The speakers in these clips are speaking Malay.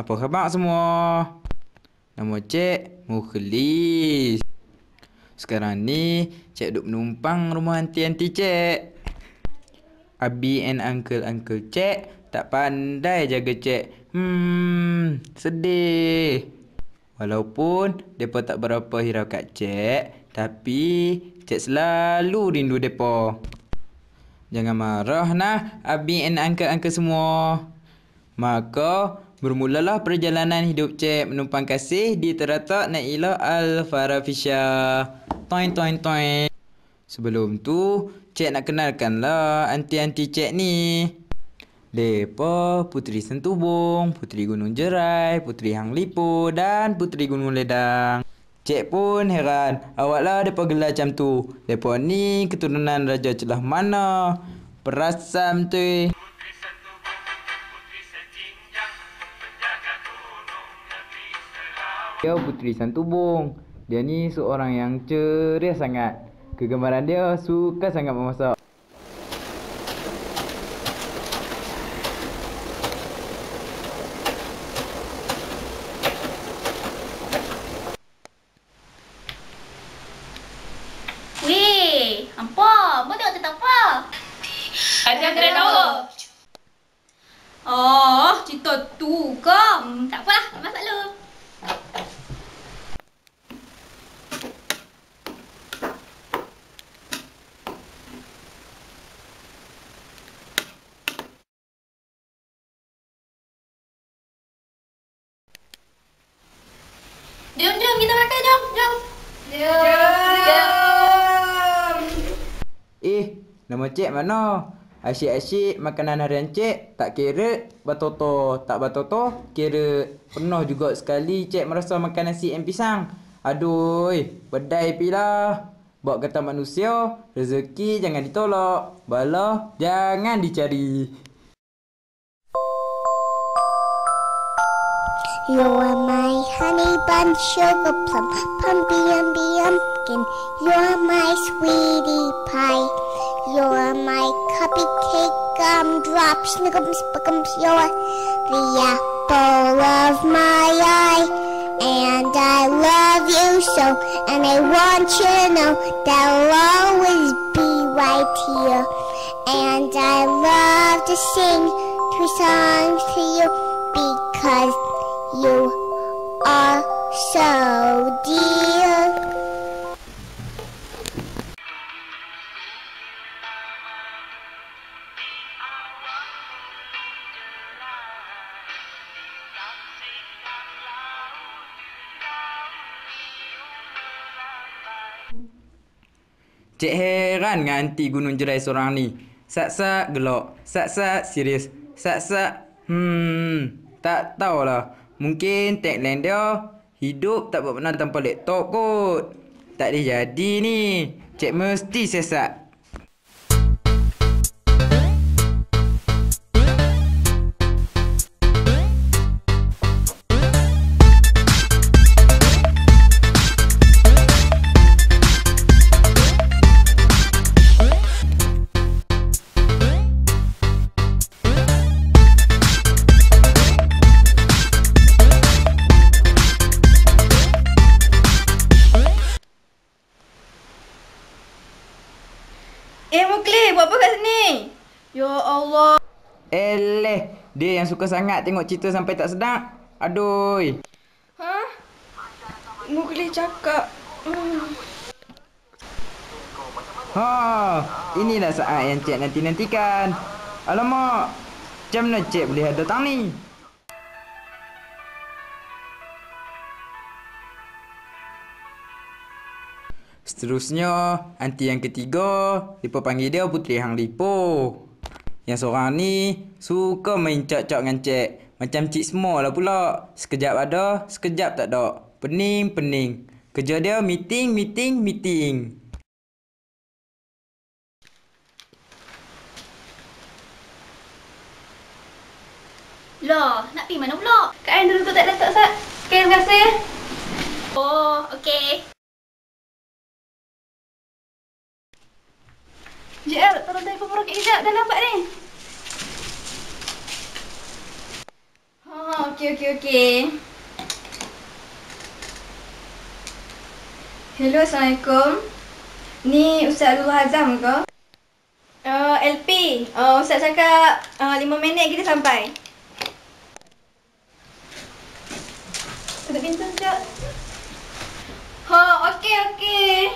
Apa khabar semua? Nama Cik Mukhlis. Sekarang ni Cik duduk menumpang rumah anti-anti Cik. Abi and uncle-uncle Cik tak pandai jaga Cik. Sedih. Walaupun mereka tak berapa hirau kat Cik, tapi Cik selalu rindu mereka. Jangan marah nah Abi and uncle-uncle semua. Maka bermulalah perjalanan hidup Cik menumpang kasih di teratak Naila Al-Farafisha. Toin toin toin. Sebelum tu, Cik nak kenalkanlah anti-anti Cik ni. Depa Puteri Sentubong, Puteri Gunung Jerai, Puteri Hang Lipo dan Puteri Gunung Ledang. Cik pun heran, awaklah depa gelar macam tu. Depa ni keturunan Raja Celah mana? Perasam tu. Dia Puteri Santubong. Dia ni seorang yang ceria sangat. Kegemaran dia suka sangat memasak. Weh, hampa, mau tengok tentang apa? Ada tahu. Oh, cerita tu ke? Tak apalah, tak masalah. Jom, kita makan, jom. Nama Cik mana? Asyik-asyik makanan harian Cik tak kira batoto. Tak batoto kira penuh juga sekali Cik merasa makan nasi and pisang. Aduh, pedai pilah. Buat kata manusia, rezeki jangan ditolak. Bala jangan dicari. You are my honey bun, sugar plum, pumpy umby umpkin. You are my sweetie pie. You are my cupcake, gumdrop, snickums, spickums. You are the apple of my eye. And I love you so, and I want you to know that I'll always be right here. And I love to sing 2 songs to you because you are so dear. Cik heran dengan anti Gunung Jerai seorang ni. Sak-sak gelak, sak-sak serius, sak-sak tak tahulah. Mungkin tagline dia, hidup tak pernah tanpa laptop kot. Tak boleh jadi ni. Cik mesti sesak. Mukhlis, buat apa kat sini? Ya Allah. Dia yang suka sangat tengok cerita sampai tak sedap. Aduh. Mukhlis cakap. Inilah saat yang Cik nanti-nantikan. Alamak, macam mana Cik boleh datang ni? Seterusnya, anti yang ketiga, mereka panggil dia Puteri Hang Lipo. Yang seorang ni suka main cak-cak dengan Cik. Macam Cik semua lah pula. Sekejap ada, sekejap tak ada. Pening. Kerja dia meeting. Loh, nak pergi mana pula? Kak Ain dulu tu tak letak sat. Okay, terima kasih. Oh, okey. JL, tolong telefon perut kejap. Dah lambat ni. Okey. Okey. Hello, Assalamualaikum. Ni Ustaz Abdul Hazam ke? LP. Ustaz cakap 5 minit kita sampai. Tutup pintu sekejap. Okey.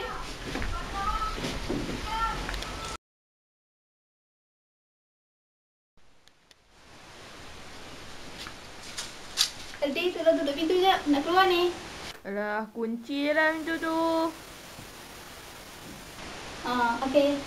LP, tolong tutup pintu sekejap. Nak keluar ni. Alah, kunci je lah pintu tu. Okey.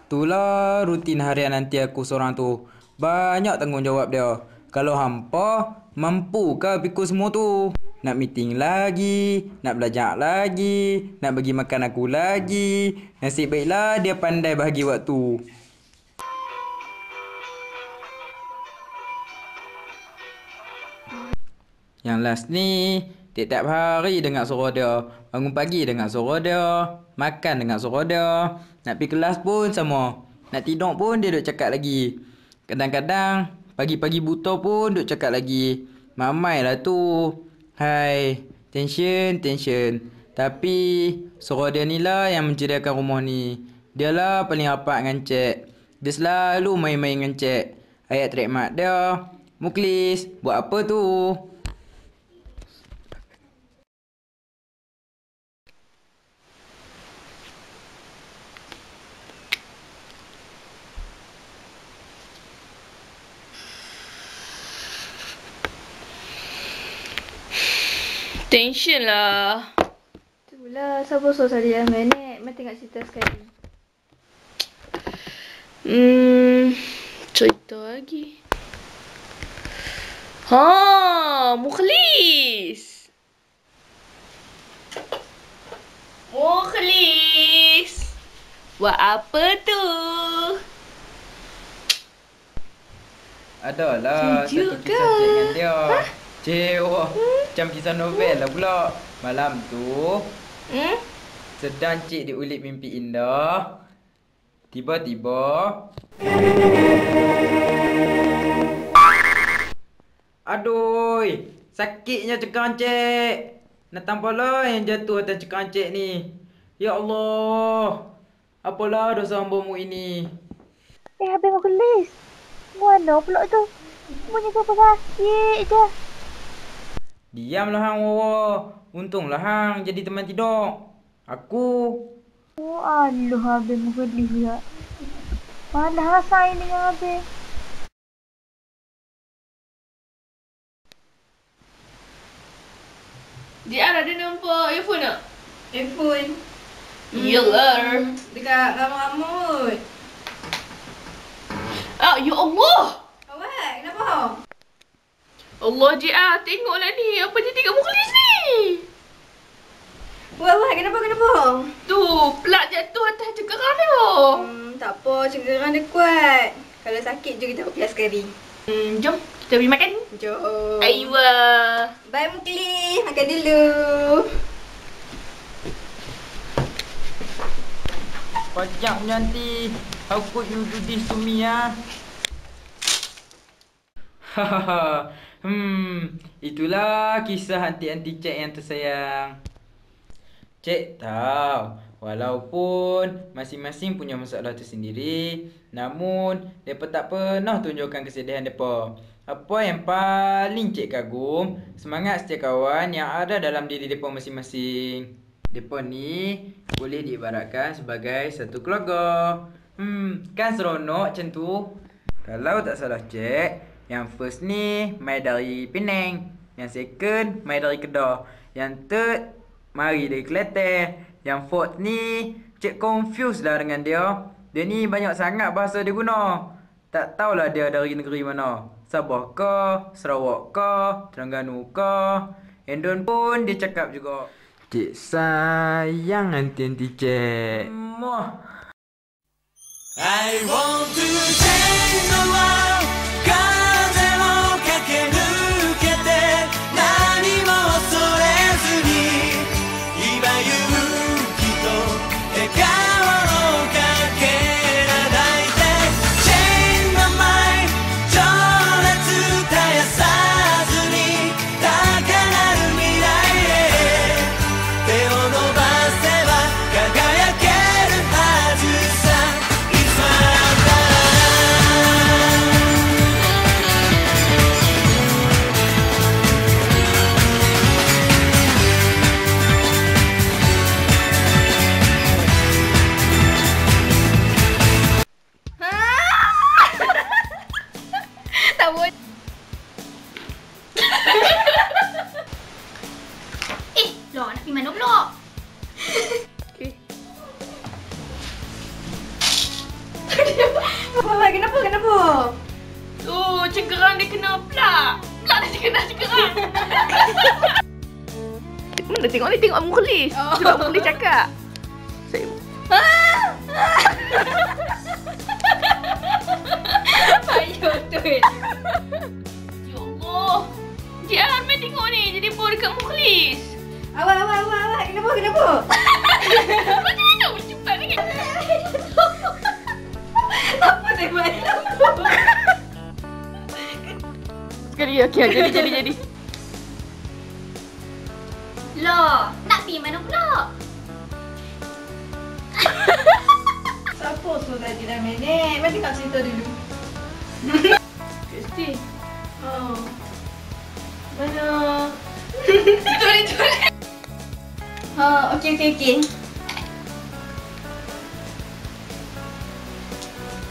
Itulah rutin harian nanti aku seorang tu. Banyak tanggungjawab dia. Kalau hampa, mampukah pikul semua tu? Nak meeting lagi, nak belajar lagi, nak bagi makan aku lagi. Nasib baiklah dia pandai bahagi waktu. Yang last ni, tiap-tiap hari dengar suara dia. Bangun pagi dengar suara dia. Makan dengar suara dia. Nak pergi kelas pun sama. Nak tidur pun dia duk cakap lagi. Kadang-kadang pagi-pagi buta pun duk cakap lagi. Mamai lah tu. Hai, tension. Tapi suara dia ni lah yang menceriakan rumah ni. Dia lah paling rapat dengan Cik. Dia selalu main-main dengan Cik. Ayat trademark dia. Muklis, buat apa tu? Tension lah. Itulah, sabar tadi dah minit. Mari tengok cerita sekali. Cerita lagi. Mukhlis. Buat apa tu? Adalah Sejuk satu kisah ke? Cik dengan dia. Cik, macam kisah novel lah pula. Malam tu, sedang Cik diulit mimpi indah. Tiba-tiba, aduh, sakitnya cekang Cik. Nak tampaklah yang jatuh atas cekang Cik ni. Ya Allah, apalah dosa hamba-Mu ini. Habis Mukhlis. Mana pula tu? Bunyi kau sakit je. Diamlah hang Wawa. Untunglah hang jadi teman tidur. Aku. Oh, aduh Habis Mukhlis pula. Mana rasa ini dengan Habis? Dia ada nampak earphone tak? Handphone. Yelah. Dekat ramut-ramut. Ya Allah. Awak, kenapa? Allah JR, tengoklah ni. Apa jadi kat Mukhlis ni? Wah, kenapa? Tu, plug jatuh atas cengkerang dia. Tak apa, cengkerang dia kuat. Kalau sakit je kita pelas kari. Jom, kita pergi makan. Jom. Aywa. Bye Mukhlis, makan dulu. Pajak nanti. How could you do this to me, ah? Hahaha. Itulah kisah anti-anti Cik yang tersayang. Cik tahu, walaupun masing-masing punya masalah tersendiri, namun mereka tak pernah tunjukkan kesedihan mereka. Apa yang paling Cik kagum, semangat setiap kawan yang ada dalam diri mereka masing-masing. Mereka ni boleh diibaratkan sebagai satu keluarga. Kan seronok macam tu? Kalau tak salah Cik, yang first ni mai dari Penang, yang second mai dari Kedah, yang third mari dari Kelantan, yang fourth ni Cik confused lah dengan dia. Dia ni banyak sangat bahasa dia guna. Tak tahulah dia dari negeri mana. Sabah ke, Sarawak ke, Terengganu ke. Endon pun dia cakap juga. Cik sayang anti-anti Cik. I want to change the world. 風を駆け抜けて何も恐れずに今勇気と笑顔をかけらないで Change my mind ちょっ Kenapa? Tu, cengkerang dia kena plak. Plak dia kena cengkerang. Mana tengok ni, tengok Mukhlis. Sebab Mukhlis cakap. Saya... Ayo tu. Ya Allah. Cik Arman tengok ni, jadi bau dekat Mukhlis. Awak. Kenapa? Macam mana boleh cepat ni? Apa saya buat? Sekali, okey, jadi. Loh, nak pergi mana pula? Siapa suruh tadi dah minit? Mari tengok cerita dulu. Kristi. Oh. Mana? Tulis. Okey.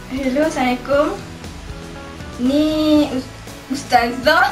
Hello, Assalamualaikum. Ni Ustazah.